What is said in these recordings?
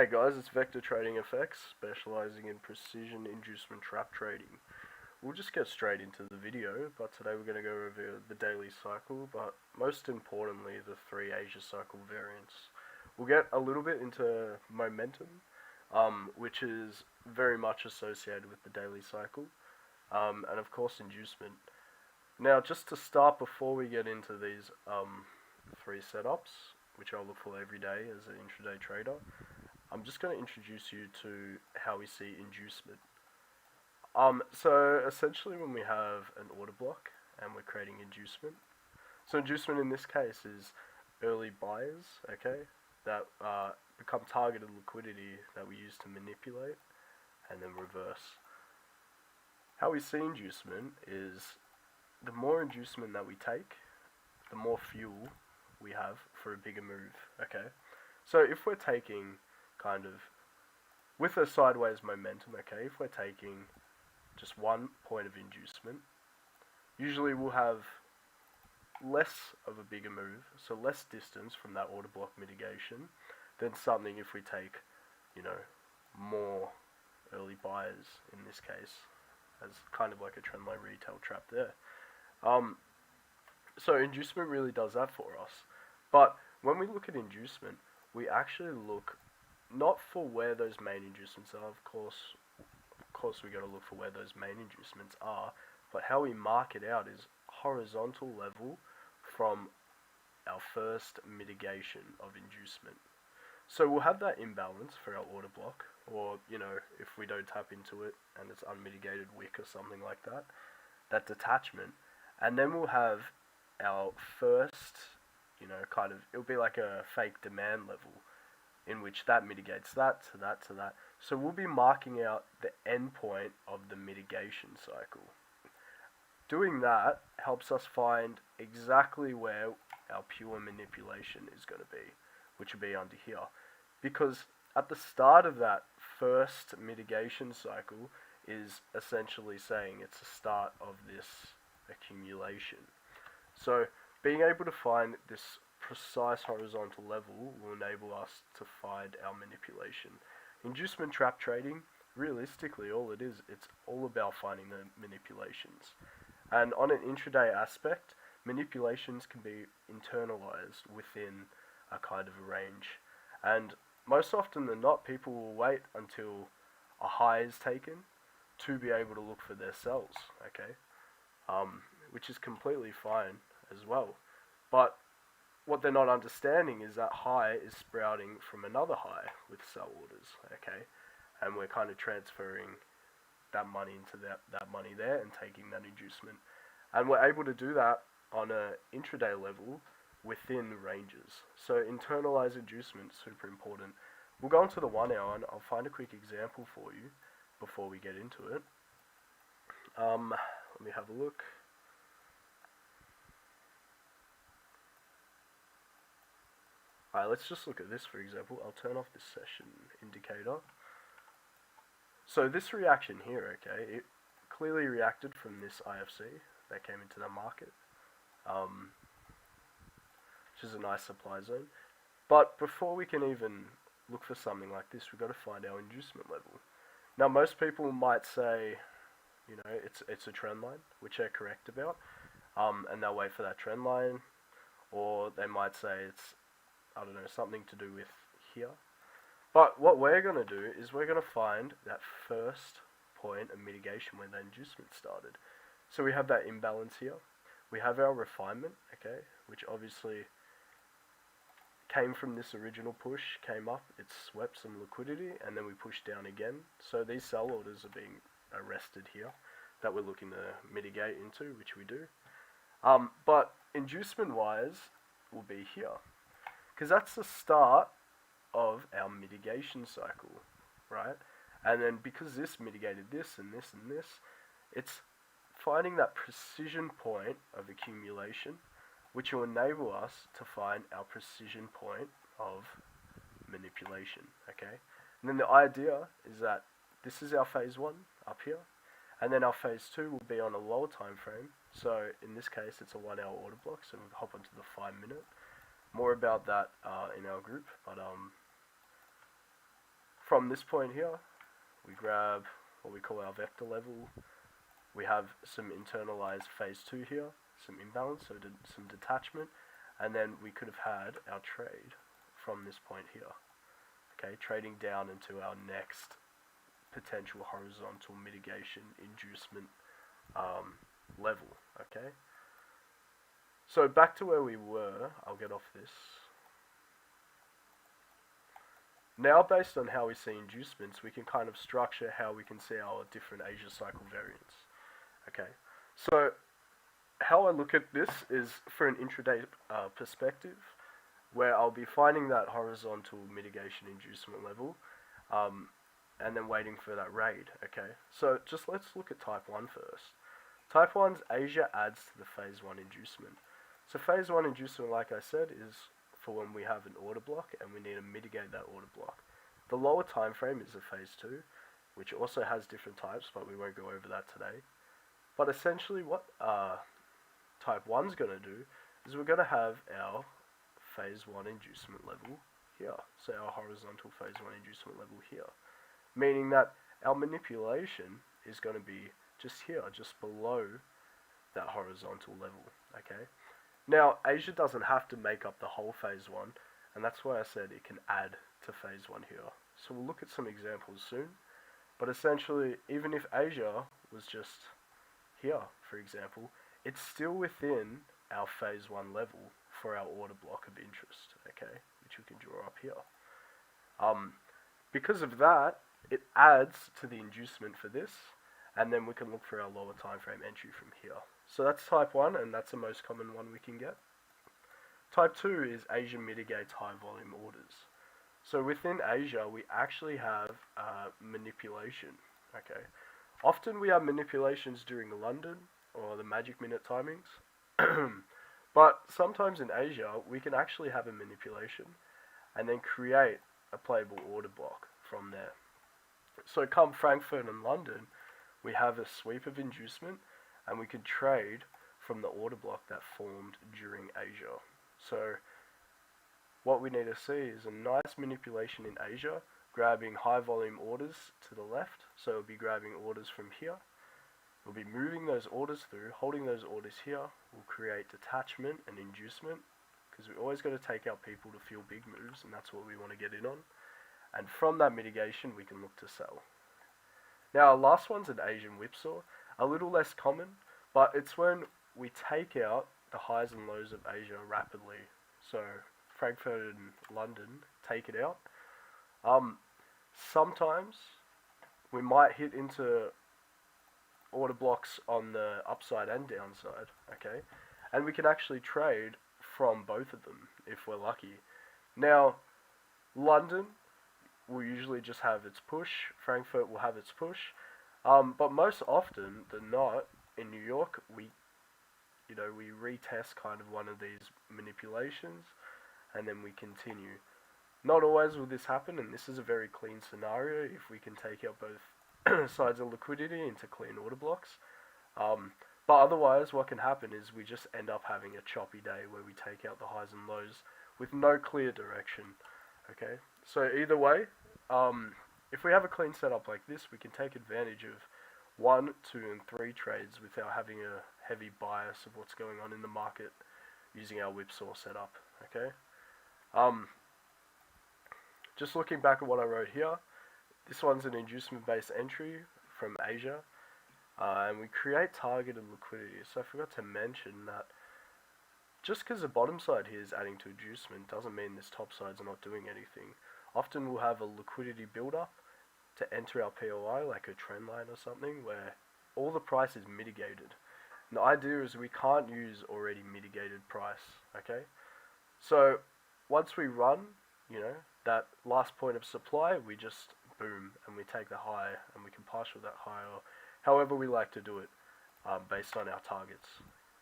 Hey guys, it's Vector Trading FX, specializing in precision inducement trap trading. We'll just get straight into the video, but today we're going to go over the daily cycle, but most importantly the three Asia cycle variants. We'll get a little bit into momentum, which is very much associated with the daily cycle, and of course inducement. Now, just to start, before we get into these three setups, which I'll look for every day as an intraday trader, I'm just going to introduce you to how we see inducement. So essentially when we have an order block and we're creating inducement, so inducement in this case is early buyers, okay, that become targeted liquidity that we use to manipulate and then reverse. How we see inducement is the more inducement that we take, the more fuel we have for a bigger move, okay. So if we're taking kind of with a sideways momentum, okay, if we're taking just 1 point of inducement, usually we'll have less of a bigger move, so less distance from that order block mitigation than something if we take, you know, more early buyers in this case, as kind of like a trendline retail trap there. So inducement really does that for us. But when we look at inducement, we actually look not for where those main inducements are, of course we got to look for where those main inducements are, but how we mark it out is horizontal level from our first mitigation of inducement. So we'll have that imbalance for our order block, or, you know, if we don't tap into it and it's unmitigated wick or something like that, that detachment, and then we'll have our first, you know, kind of, it'll be like a fake demand level in which that mitigates that to that to that. So we'll be marking out the end point of the mitigation cycle. Doing that helps us find exactly where our pure manipulation is going to be, which will be under here. Because at the start of that first mitigation cycle is essentially saying it's the start of this accumulation. So being able to find this precise horizontal level will enable us to find our manipulation. Inducement trap trading, realistically all it is, it's all about finding the manipulations. And on an intraday aspect, manipulations can be internalized within a kind of a range. And most often than not, people will wait until a high is taken to be able to look for their sells, okay? Which is completely fine as well. But what they're not understanding is that high is sprouting from another high with sell orders, okay? And we're kind of transferring that money into that money there and taking that inducement. And we're able to do that on a intraday level within ranges. So internalize inducement, super important. We'll go into the 1 hour and I'll find a quick example for you before we get into it. Let me have a look. Alright, let's just look at this for example. I'll turn off this session indicator. So this reaction here, okay, it clearly reacted from this IFC that came into the market, which is a nice supply zone. But before we can even look for something like this, we've got to find our inducement level. Now most people might say, you know, it's a trend line, which they're correct about, and they'll wait for that trend line, or they might say it's, I don't know, something to do with here. But what we're going to do is we're going to find that first point of mitigation where that inducement started. So we have that imbalance here. We have our refinement, okay, which obviously came from this original push, came up, it swept some liquidity, and then we pushed down again. So these sell orders are being arrested here that we're looking to mitigate into, which we do. But inducement wise will be here, because that's the start of our mitigation cycle, right? And then because this mitigated this and this and this, it's finding that precision point of accumulation, which will enable us to find our precision point of manipulation, okay? And then the idea is that this is our phase 1 up here, and then our phase 2 will be on a lower time frame. So in this case, it's a 1 hour order block, so we'll hop onto the 5 minute. More about that in our group, but from this point here, we grab what we call our vector level. We have some internalized phase 2 here, some imbalance, so some detachment, and then we could have had our trade from this point here. Okay, trading down into our next potential horizontal mitigation inducement level. Okay, so back to where we were. I'll get off this. Now, based on how we see inducements, we can kind of structure how we can see our different Asia cycle variants. Okay, so how I look at this is for an intraday perspective, where I'll be finding that horizontal mitigation inducement level, and then waiting for that raid. Okay, so just let's look at type 1 first. Type 1's Asia adds to the phase 1 inducement. So phase 1 inducement, like I said, is for when we have an order block and we need to mitigate that order block. The lower time frame is a phase 2, which also has different types, but we won't go over that today. But essentially what type 1's going to do is we're going to have our phase 1 inducement level here. So our horizontal phase 1 inducement level here. Meaning that our manipulation is going to be just here, just below that horizontal level. Okay. Now, Asia doesn't have to make up the whole phase 1, and that's why I said it can add to phase 1 here. So we'll look at some examples soon. But essentially, even if Asia was just here, for example, it's still within our phase 1 level for our order block of interest, okay, which we can draw up here. Because of that, it adds to the inducement for this, and then we can look for our lower time frame entry from here. So that's type 1, and that's the most common one we can get. Type 2 is Asia mitigates high volume orders. So within Asia, we actually have manipulation, okay. Often we have manipulations during the London or the magic minute timings, but sometimes in Asia, we can actually have a manipulation and then create a playable order block from there. So come Frankfurt and London, we have a sweep of inducement, and we can trade from the order block that formed during Asia. So what we need to see is a nice manipulation in Asia, grabbing high volume orders to the left. So we'll be grabbing orders from here. We'll be moving those orders through, holding those orders here. We'll create detachment and inducement, because we always got to take our people to feel big moves, and that's what we want to get in on. And from that mitigation, we can look to sell. Now, our last one's an Asian whipsaw, a little less common, but it's when we take out the highs and lows of Asia rapidly. So Frankfurt and London, take it out. Sometimes we might hit into order blocks on the upside and downside, okay? And we can actually trade from both of them if we're lucky. Now, London will usually just have its push, Frankfurt will have its push, but most often than not, in New York, we retest kind of one of these manipulations, and then we continue. Not always will this happen, and this is a very clean scenario if we can take out both sides of liquidity into clean order blocks. But otherwise, what can happen is we just end up having a choppy day where we take out the highs and lows with no clear direction. Okay, so either way, if we have a clean setup like this, we can take advantage of 1, 2, and 3 trades without having a heavy bias of what's going on in the market using our whipsaw setup. Okay. Just looking back at what I wrote here, this one's an inducement-based entry from Asia, and we create targeted liquidity. So I forgot to mention that just because the bottom side here is adding to inducement doesn't mean this top side's not doing anything. Often we'll have a liquidity build-up to enter our POI, like a trend line or something, where all the price is mitigated. And the idea is we can't use already mitigated price, okay? So once we run, that last point of supply, we just boom, and we take the high, and we can partial that high, or however we like to do it, based on our targets.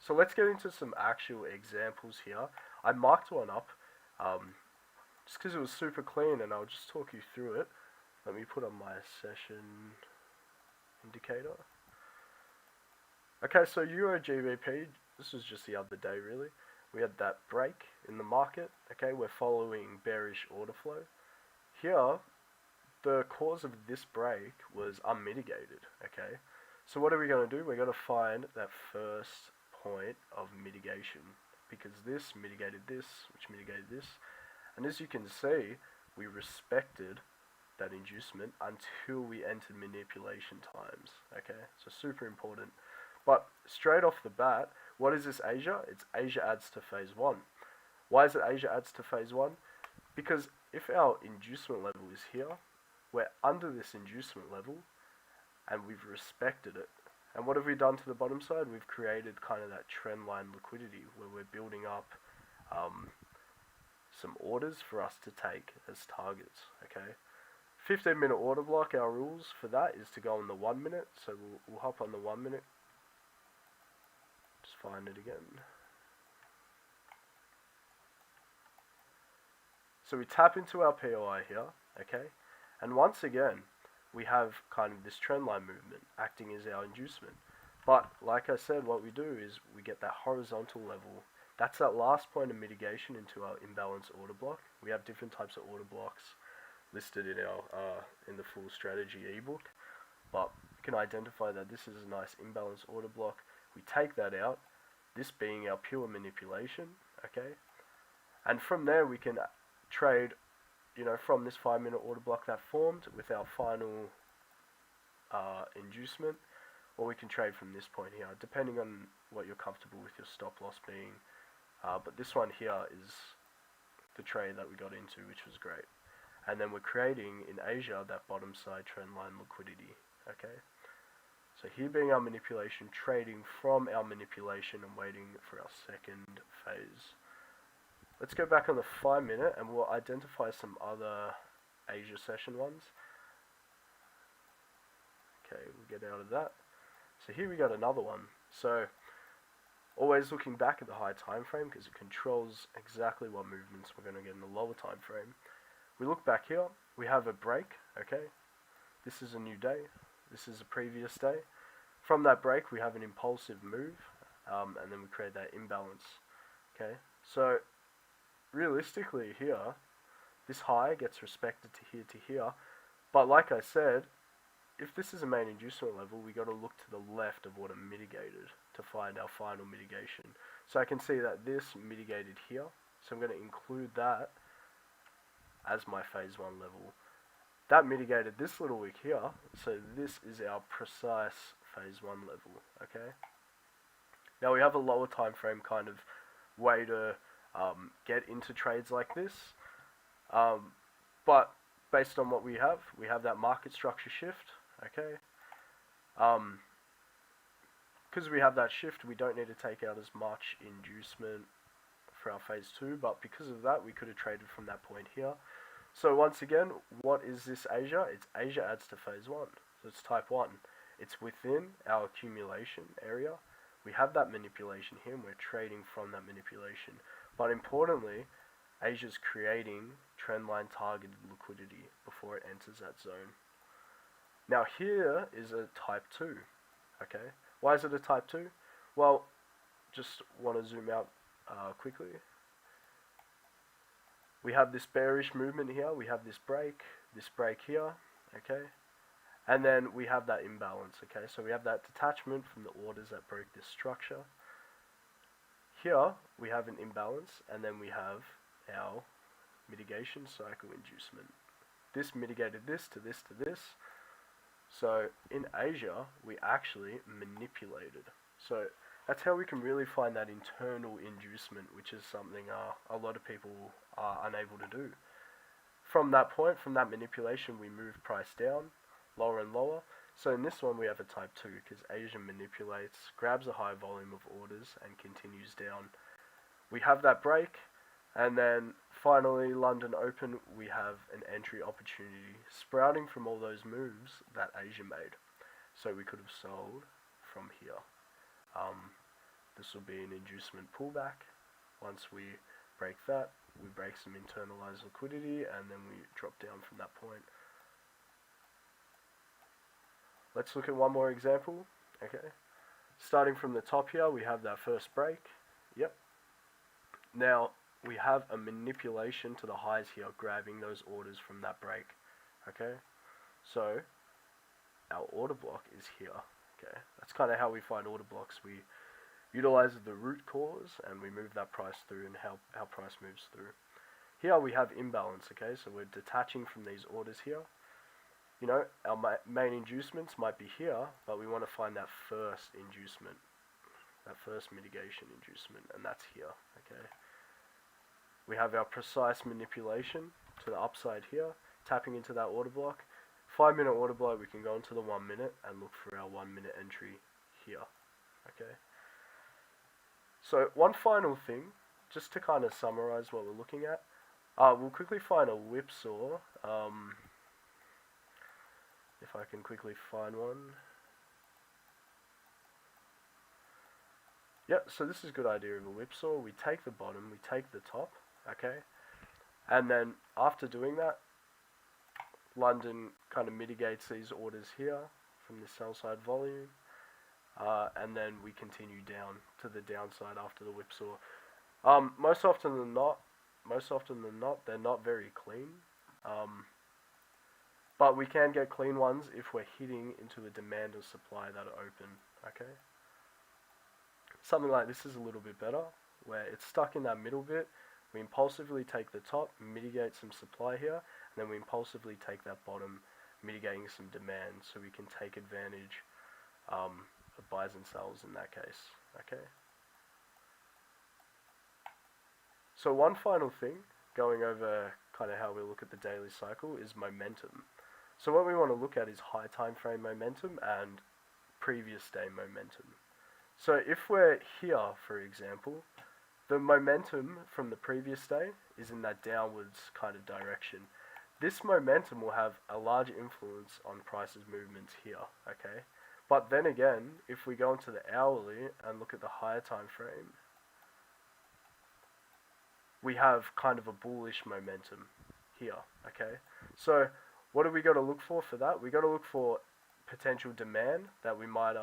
So let's get into some actual examples here. I marked one up, just because it was super clean, and I'll just talk you through it. Let me put on my session indicator. Okay, so Euro GBP, this was just the other day really. We had that break in the market. Okay, we're following bearish order flow. Here, the cause of this break was unmitigated, okay? So what are we going to do? We're going to find that first point of mitigation, because this mitigated this, which mitigated this, and as you can see, we respected that inducement until we entered manipulation times, okay? So super important. But straight off the bat, what is this Asia? It's Asia adds to phase 1. Why is it Asia adds to phase 1? Because if our inducement level is here, we're under this inducement level, and we've respected it. And what have we done to the bottom side? We've created kind of that trend line liquidity where we're building up some orders for us to take as targets, okay? 15-minute order block, our rules for that is to go on the 1 minute, so we'll hop on the 1 minute. Just find it again. So we tap into our POI here, okay? And once again, we have kind of this trend line movement acting as our inducement. But like I said, what we do is we get that horizontal level. That's that last point of mitigation into our imbalance order block. We have different types of order blocks listed in our in the full strategy ebook, but you can identify that this is a nice imbalance order block. We take that out, this being our pure manipulation, okay? And from there we can trade, you know, from this 5-minute order block that formed with our final inducement, or we can trade from this point here, depending on what you're comfortable with your stop loss being. But this one here is the trade that we got into, which was great. And then we're creating in Asia that bottom side trend line liquidity, okay? So here being our manipulation, trading from our manipulation and waiting for our second phase. Let's go back on the 5-minute and we'll identify some other Asia session ones. Okay, we'll get out of that. So here we got another one. So always looking back at the high time frame because it controls exactly what movements we're going to get in the lower time frame. We look back here, we have a break, okay? This is a new day. This is a previous day. From that break, we have an impulsive move, and then we create that imbalance, okay? So realistically here, this high gets respected to here, but like I said, if this is a main inducement level, we got to look to the left of what it mitigated to find our final mitigation. So I can see that this mitigated here, so I'm going to include that as my phase 1 level. That mitigated this little wick here, so this is our precise phase 1 level, okay? Now we have a lower time frame kind of way to get into trades like this, but based on what we have that market structure shift, okay? Because we have that shift, we don't need to take out as much inducement for our phase 2, but because of that, we could have traded from that point here. So once again, what is this Asia? It's Asia adds to phase 1. So it's type 1. It's within our accumulation area. We have that manipulation here and we're trading from that manipulation. But importantly, Asia's creating trendline targeted liquidity before it enters that zone. Now here is a type 2. Okay, why is it a type 2? Well, just want to zoom out quickly. We have this bearish movement here, we have this break here, okay? And then we have that imbalance, okay? So we have that detachment from the orders that broke this structure. Here, we have an imbalance, and then we have our mitigation cycle inducement. This mitigated this to this to this. So in Asia, we actually manipulated. So that's how we can really find that internal inducement, which is something a lot of people are unable to do. From that point, from that manipulation, we move price down, lower and lower. So in this one, we have a type 2, because Asia manipulates, grabs a high volume of orders, and continues down. We have that break, and then finally, London Open, we have an entry opportunity sprouting from all those moves that Asia made. So we could have sold from here. This will be an inducement pullback. Once we break that, we break some internalized liquidity, and then we drop down from that point. Let's look at one more example. Okay, starting from the top here, we have that first break. Yep. Now we have a manipulation to the highs here, grabbing those orders from that break. Okay, so our order block is here. Okay, that's kind of how we find order blocks. We utilize the root cause and we move that price through and how price moves through. Here we have imbalance. Okay, so we're detaching from these orders here. You know, our main inducements might be here, but we want to find that first inducement, that first mitigation inducement, and that's here. Okay, we have our precise manipulation to the upside here, tapping into that order block. 5-minute order block, we can go into the 1 minute and look for our 1 minute entry here. Okay, so one final thing, just to kind of summarize what we're looking at, we'll quickly find a whipsaw. If I can quickly find one. Yep, so this is a good idea of a whipsaw. We take the bottom, we take the top, okay? And then after doing that, London kind of mitigates these orders here from the sell side volume. And then we continue down to the downside after the whipsaw. Most often than not, they're not very clean. But we can get clean ones if we're hitting into a demand or supply that are open, okay? Something like this is a little bit better, where it's stuck in that middle bit. We impulsively take the top, mitigate some supply here, and then we impulsively take that bottom, mitigating some demand, so we can take advantage of buys and sells in that case, okay? So one final thing, going over kind of how we look at the daily cycle, is momentum. So what we want to look at is high time frame momentum and previous day momentum. So if we're here, for example, the momentum from the previous day is in that downwards kind of direction. This momentum will have a large influence on prices movements here, okay? But then again, if we go into the hourly and look at the higher time frame, we have kind of a bullish momentum here, okay? So what do we got to look for that? We got to look for potential demand that we might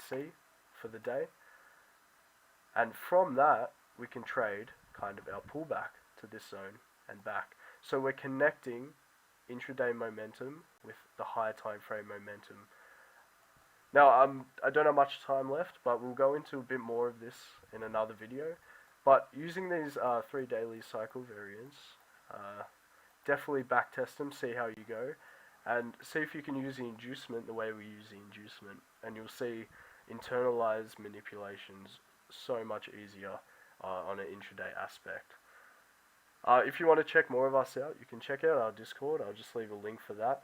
see for the day, and from that we can trade kind of our pullback to this zone and back. So we're connecting intraday momentum with the higher time frame momentum. Now I don't have much time left, but we'll go into a bit more of this in another video. But using these 3 daily cycle variants, definitely backtest them, see how you go, and see if you can use the inducement the way we use the inducement, and you'll see internalized manipulations so much easier on an intraday aspect. If you want to check more of us out, you can check out our Discord. I'll just leave a link for that.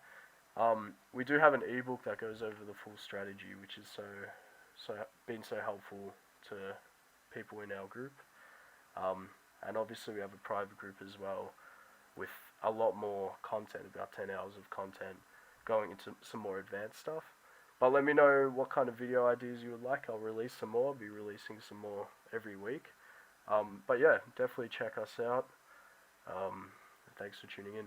We do have an ebook that goes over the full strategy, which is been so helpful to people in our group. And obviously we have a private group as well with a lot more content, about 10 hours of content going into some more advanced stuff. But let me know what kind of video ideas you would like. I'll release some more. I'll be releasing some more every week. But yeah, definitely check us out. Thanks for tuning in.